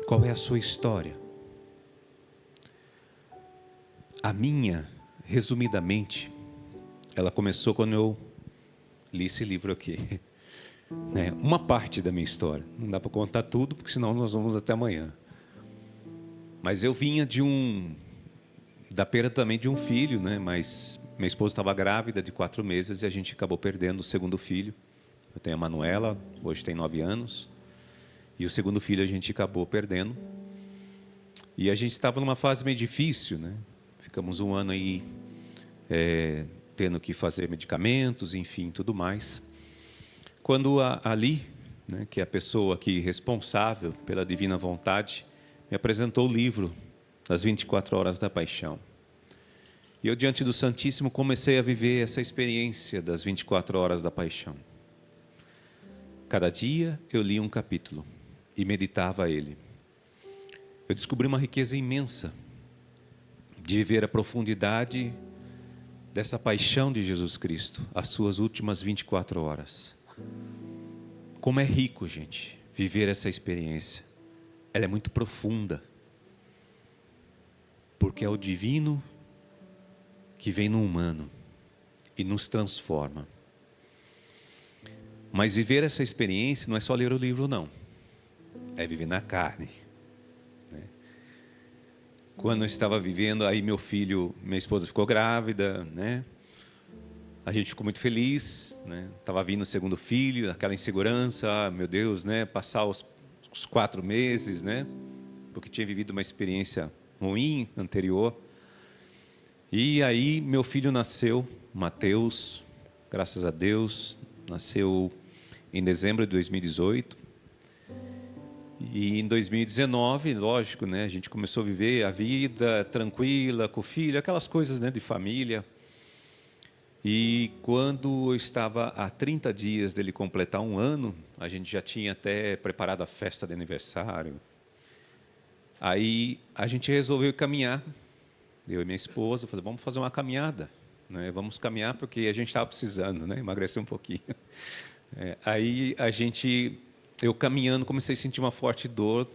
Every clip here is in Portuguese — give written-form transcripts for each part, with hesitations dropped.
Qual é a sua história? A minha, resumidamente, ela começou quando eu li esse livro aqui. Uma parte da minha história. Não dá para contar tudo, porque senão nós vamos até amanhã. Mas eu vinha da perda também de um filho, né? Mas minha esposa estava grávida de 4 meses e a gente acabou perdendo o segundo filho. Eu tenho a Manuela, hoje tem 9 anos. E o segundo filho a gente acabou perdendo. E a gente estava numa fase meio difícil, né? Ficamos um ano aí tendo que fazer medicamentos, enfim, tudo mais. Quando a Ali, né, que é a pessoa aqui responsável pela divina vontade, me apresentou o livro das 24 horas da paixão. E eu, diante do Santíssimo, comecei a viver essa experiência das 24 horas da paixão. Cada dia eu lia um capítulo e meditava ele. Eu descobri uma riqueza imensa de viver a profundidade dessa paixão de Jesus Cristo, as suas últimas 24 horas. Como é rico, gente, viver essa experiência. Ela é muito profunda, porque é o divino que vem no humano e nos transforma. Mas viver essa experiência não é só ler o livro, não. É viver na carne. Quando eu estava vivendo, aí minha esposa ficou grávida, né? A gente ficou muito feliz, né? Estava vindo o segundo filho, aquela insegurança, meu Deus, né? Passar os 4 meses, né? Porque tinha vivido uma experiência ruim anterior. E aí meu filho nasceu, Mateus, graças a Deus, nasceu em dezembro de 2018. E em 2019, lógico, né, a gente começou a viver a vida tranquila com o filho, aquelas coisas, né, de família. E quando eu estava há 30 dias dele completar 1 ano, a gente já tinha até preparado a festa de aniversário. Aí a gente resolveu caminhar, eu e minha esposa, falei, vamos fazer uma caminhada, né? Vamos caminhar porque a gente estava precisando, né, emagrecer um pouquinho. Aí eu caminhando, comecei a sentir uma forte dor.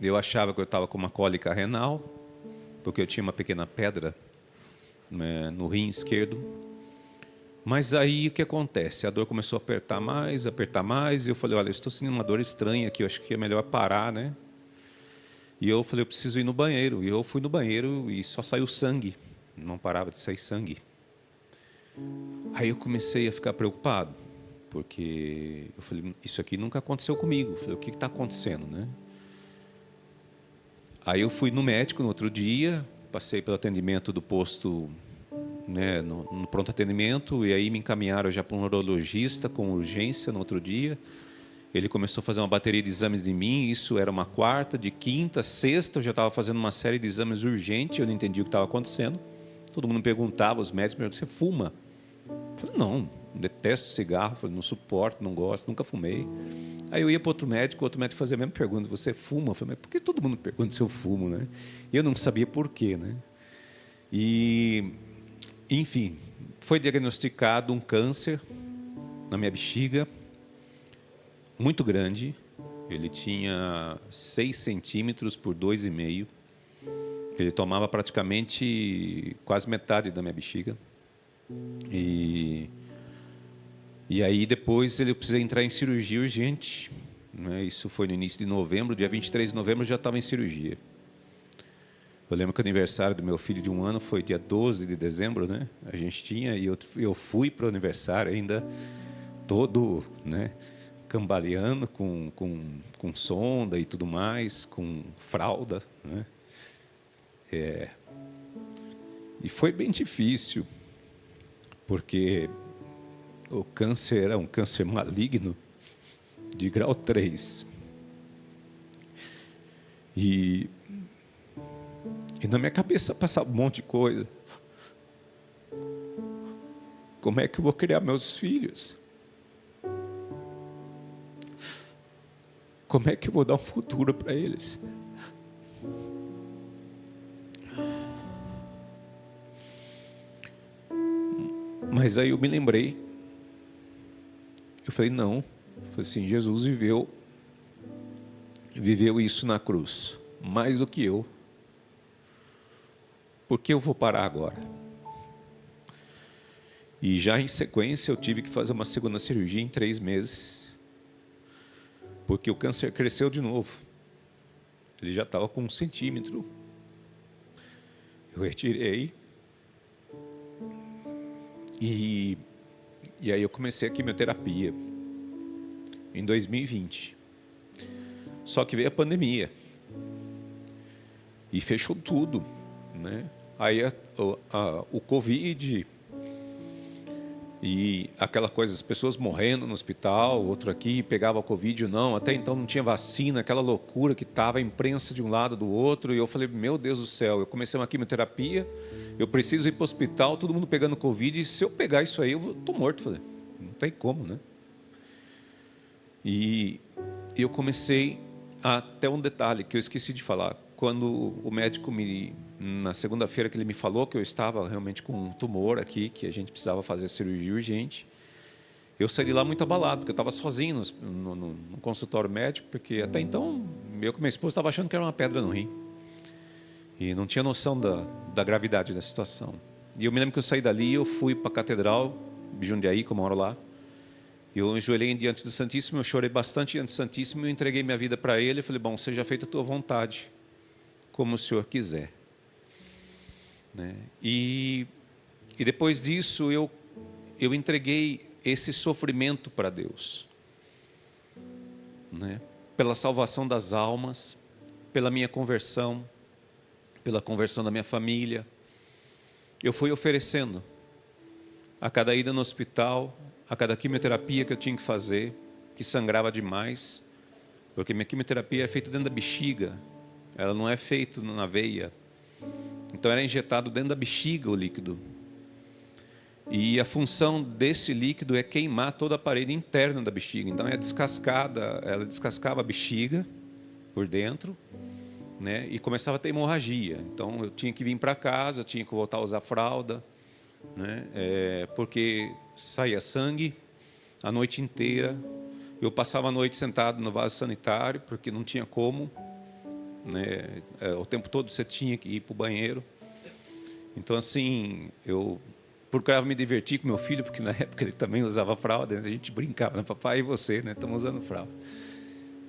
Eu achava que eu estava com uma cólica renal, porque eu tinha uma pequena pedra, né, no rim esquerdo. Mas aí o que acontece? A dor começou a apertar mais, e eu falei, olha, eu estou sentindo uma dor estranha aqui, eu acho que é melhor parar, né? E eu falei, eu preciso ir no banheiro. E eu fui no banheiro e só saiu sangue, não parava de sair sangue. Aí eu comecei a ficar preocupado, porque eu falei, isso aqui nunca aconteceu comigo. Eu falei, o que está acontecendo, né? Aí eu fui no médico no outro dia, passei pelo atendimento do posto, né, no pronto atendimento, e aí me encaminharam já para um neurologista com urgência no outro dia. Ele começou a fazer uma bateria de exames de mim, isso era uma quarta, de quinta, sexta, eu já estava fazendo uma série de exames urgentes, eu não entendi o que estava acontecendo. Todo mundo perguntava, os médicos perguntavam, você fuma? Eu falei, não, detesto cigarro, falei, não suporto, não gosto, nunca fumei. Aí eu ia para outro médico fazia a mesma pergunta, você fuma? Eu falei, mas por que todo mundo pergunta se eu fumo, né? E eu não sabia por quê, né? E, enfim, foi diagnosticado um câncer na minha bexiga, muito grande. Ele tinha 6 centímetros por 2,5. Ele tomava praticamente quase metade da minha bexiga. E aí depois eu precisei entrar em cirurgia urgente, né? Isso foi no início de novembro, dia 23 de novembro eu já estava em cirurgia. Eu lembro que o aniversário do meu filho de 1 ano foi dia 12 de dezembro, né? A gente tinha, e eu fui para o aniversário ainda todo, né, cambaleando, com sonda e tudo mais, com fralda, né? E foi bem difícil, porque o câncer era um câncer maligno de grau 3. E na minha cabeça passava um monte de coisa. Como é que eu vou criar meus filhos? Como é que eu vou dar um futuro para eles? Mas aí eu me lembrei. Eu falei, não. Eu falei assim, Jesus viveu viveu isso na cruz, mais do que eu. Por que eu vou parar agora? E já em sequência eu tive que fazer uma segunda cirurgia em 3 meses, porque o câncer cresceu de novo. Ele já estava com 1 centímetro. Eu retirei. E aí eu comecei a quimioterapia em 2020. Só que veio a pandemia e fechou tudo, né? Aí o Covid e aquela coisa, as pessoas morrendo no hospital, outro aqui pegava o Covid ou não, até então não tinha vacina, aquela loucura que estava a imprensa de um lado do outro, e eu falei, meu Deus do céu, eu comecei uma quimioterapia, eu preciso ir para o hospital, todo mundo pegando Covid, e se eu pegar isso aí, eu estou morto. Falei, não tem como, né? E eu comecei, até um detalhe que eu esqueci de falar, quando o médico na segunda-feira que ele me falou que eu estava realmente com um tumor aqui, que a gente precisava fazer cirurgia urgente, eu saí de lá muito abalado, porque eu estava sozinho no consultório médico, porque até então, eu com minha esposa estava achando que era uma pedra no rim. E não tinha noção da gravidade da situação. E eu me lembro que eu saí dali, eu fui para a Catedral de Jundiaí, que eu moro lá. Eu ajoelhei diante do Santíssimo, eu chorei bastante diante do Santíssimo, eu entreguei minha vida para Ele, e falei, bom, seja feita a tua vontade, como o Senhor quiser. Né? E depois disso, eu entreguei esse sofrimento para Deus. Né? Pela salvação das almas, pela minha conversão, pela conversão da minha família. Eu fui oferecendo a cada ida no hospital, a cada quimioterapia que eu tinha que fazer, que sangrava demais, porque minha quimioterapia é feita dentro da bexiga, ela não é feita na veia. Então era injetado dentro da bexiga o líquido. E a função desse líquido é queimar toda a parede interna da bexiga. Então é descascada, ela descascava a bexiga por dentro, né? E começava a ter hemorragia. Então eu tinha que vir para casa, eu tinha que voltar a usar fralda, né? Porque saía sangue a noite inteira. Eu passava a noite sentado no vaso sanitário, porque não tinha como, né? O tempo todo você tinha que ir para o banheiro. Então, assim, eu procurava me divertir com meu filho, porque na época ele também usava fralda, a gente brincava, né? Papai e você, né? Estamos usando fralda.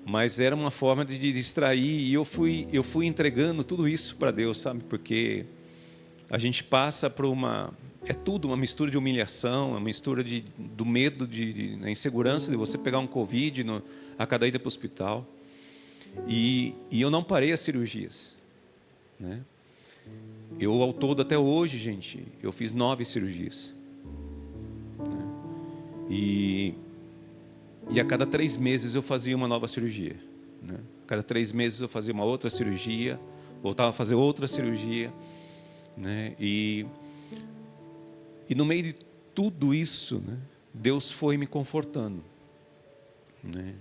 Mas era uma forma de distrair, e eu fui entregando tudo isso para Deus, sabe? Porque a gente passa por é tudo uma mistura de humilhação, uma mistura do medo, da insegurança de você pegar um Covid a cada ida para o hospital. E eu não parei as cirurgias, né? Eu, ao todo, até hoje, gente, eu fiz 9 cirurgias. Né? E a cada 3 meses eu fazia uma nova cirurgia. Né? A cada 3 meses eu fazia uma outra cirurgia, voltava a fazer outra cirurgia. Né? E no meio de tudo isso, né, Deus foi me confortando. Né?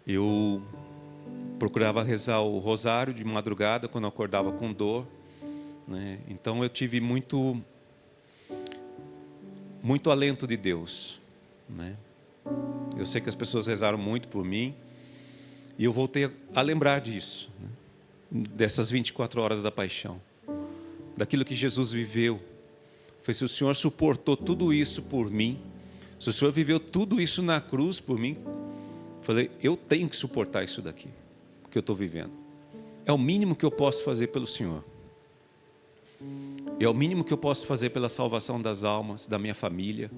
Eu procurava rezar o rosário de madrugada quando eu acordava com dor. Né? Então eu tive muito alento de Deus. Né? Eu sei que as pessoas rezaram muito por mim, e eu voltei a lembrar disso, né? Dessas 24 horas da paixão, daquilo que Jesus viveu. Foi, se o Senhor suportou tudo isso por mim, se o Senhor viveu tudo isso na cruz por mim, falei, eu tenho que suportar isso daqui, que eu estou vivendo. É o mínimo que eu posso fazer pelo Senhor. É o mínimo que eu posso fazer pela salvação das almas, da minha família.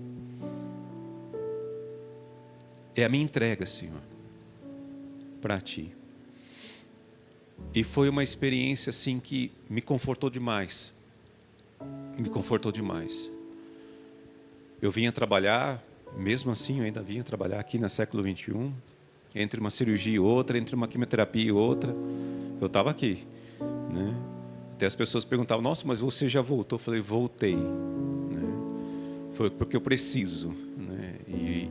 É a minha entrega, Senhor, para Ti. E foi uma experiência assim que me confortou demais. Me confortou demais. Eu vinha trabalhar, mesmo assim eu ainda vinha trabalhar aqui na século XXI, entre uma cirurgia e outra, entre uma quimioterapia e outra, eu estava aqui, né? Até as pessoas perguntavam, nossa, mas você já voltou? Eu falei, voltei, né? Foi porque eu preciso, né?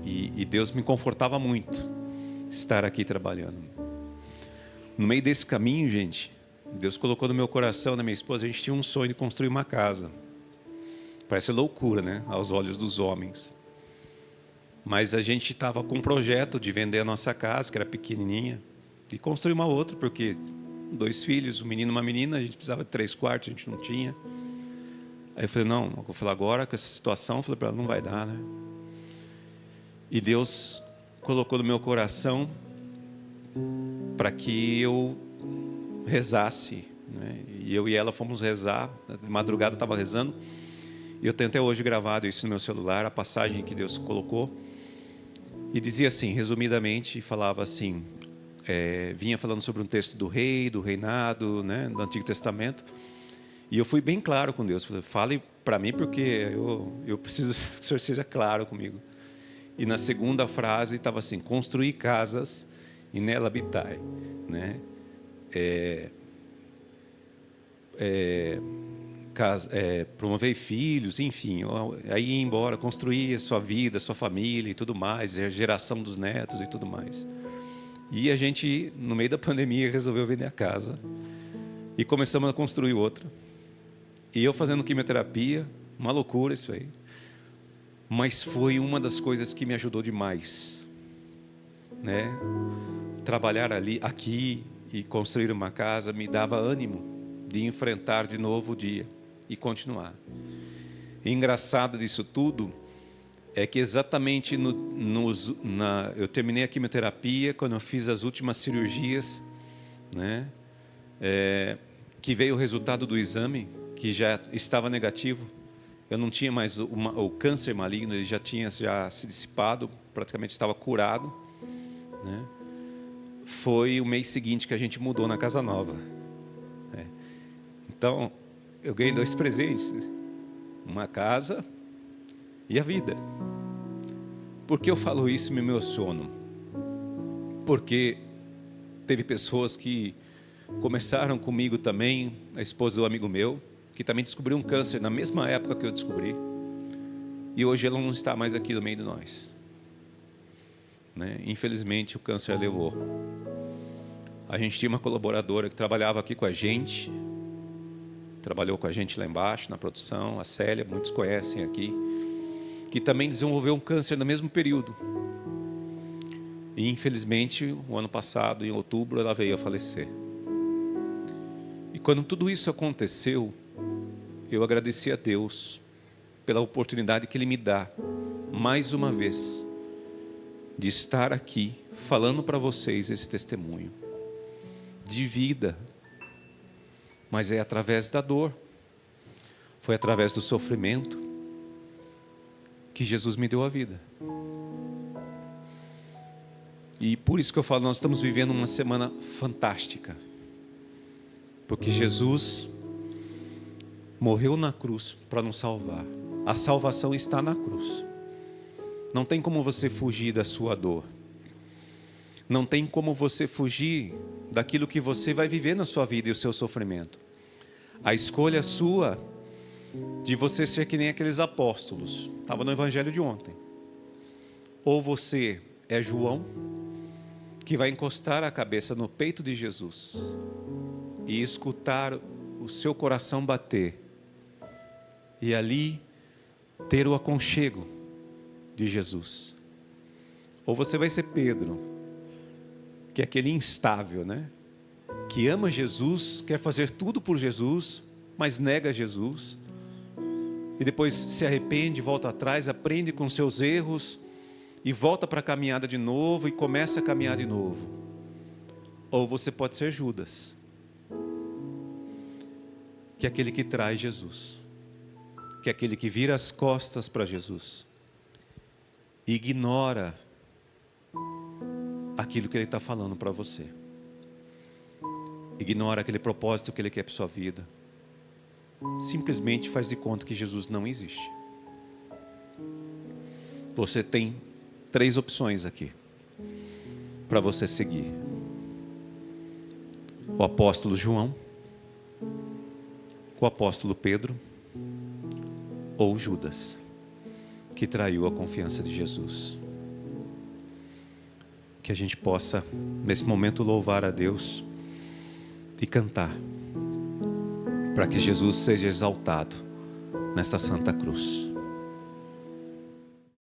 E Deus me confortava muito estar aqui trabalhando. No meio desse caminho, gente, Deus colocou no meu coração, na minha esposa, a gente tinha um sonho de construir uma casa. Parece loucura, né? Aos olhos dos homens. Mas a gente estava com um projeto de vender a nossa casa, que era pequenininha. e construir uma outra, porque 2 filhos, um menino e uma menina, a gente precisava de 3 quartos, a gente não tinha. Aí eu falei, não, eu falei, agora com essa situação, eu falei para ela, não vai dar, né? E Deus colocou no meu coração para que eu rezasse, né? E eu e ela fomos rezar, de madrugada eu estava rezando, e eu tenho até hoje gravado isso no meu celular, a passagem que Deus colocou, e dizia assim, resumidamente, falava assim, vinha falando sobre um texto do rei, do reinado, né, do Antigo Testamento, e eu fui bem claro com Deus, falei, fale para mim porque eu preciso que o Senhor seja claro comigo. E na segunda frase estava assim, construir casas e nela habitai, né? Promover filhos, enfim, aí ir embora, construir a sua vida, a sua família e tudo mais, a geração dos netos e tudo mais. E a gente, no meio da pandemia, resolveu vender a casa e começamos a construir outra. E eu fazendo quimioterapia, uma loucura isso aí. Mas foi uma das coisas que me ajudou demais, né? Trabalhar aqui e construir uma casa me dava ânimo de enfrentar de novo o dia e continuar. E engraçado disso tudo é que exatamente eu terminei a quimioterapia, quando eu fiz as últimas cirurgias, né? Que veio o resultado do exame, que já estava negativo. Eu não tinha mais o câncer maligno, ele já tinha se dissipado, praticamente estava curado, né? Foi o mês seguinte que a gente mudou na casa nova. Então, eu ganhei 2 presentes, uma casa e a vida. Por que eu falo isso e me emociono? Porque teve pessoas que começaram comigo também, a esposa do amigo meu, que também descobriu um câncer na mesma época que eu descobri, e hoje ela não está mais aqui no meio de nós, né? Infelizmente o câncer a levou. A gente tinha uma colaboradora que trabalhava aqui com a gente, trabalhou com a gente lá embaixo na produção, a Célia, muitos conhecem aqui, que também desenvolveu um câncer no mesmo período, e infelizmente o ano passado, em outubro, ela veio a falecer. E quando tudo isso aconteceu, eu agradeci a Deus pela oportunidade que Ele me dá, mais uma vez, de estar aqui, falando para vocês esse testemunho, de vida, mas é através da dor, foi através do sofrimento, que Jesus me deu a vida. E por isso que eu falo, nós estamos vivendo uma semana fantástica, porque Jesus morreu na cruz para nos salvar. A salvação está na cruz. Não tem como você fugir da sua dor. Não tem como você fugir daquilo que você vai viver na sua vida e o seu sofrimento. A escolha é sua de você ser que nem aqueles apóstolos. Estava no evangelho de ontem. Ou você é João, que vai encostar a cabeça no peito de Jesus e escutar o seu coração bater, e ali ter o aconchego de Jesus. Ou você vai ser Pedro, que é aquele instável, né? Que ama Jesus, quer fazer tudo por Jesus, mas nega Jesus, e depois se arrepende, volta atrás, aprende com seus erros, e volta para a caminhada de novo, e começa a caminhar de novo. Ou você pode ser Judas, que é aquele que traz Jesus, que é aquele que vira as costas para Jesus, ignora aquilo que Ele está falando para você, ignora aquele propósito que Ele quer para a sua vida, simplesmente faz de conta que Jesus não existe. Você tem 3 opções aqui para você seguir: o apóstolo João, o apóstolo Pedro, ou Judas, que traiu a confiança de Jesus. Que a gente possa, nesse momento, louvar a Deus e cantar, para que Jesus seja exaltado nesta Santa Cruz.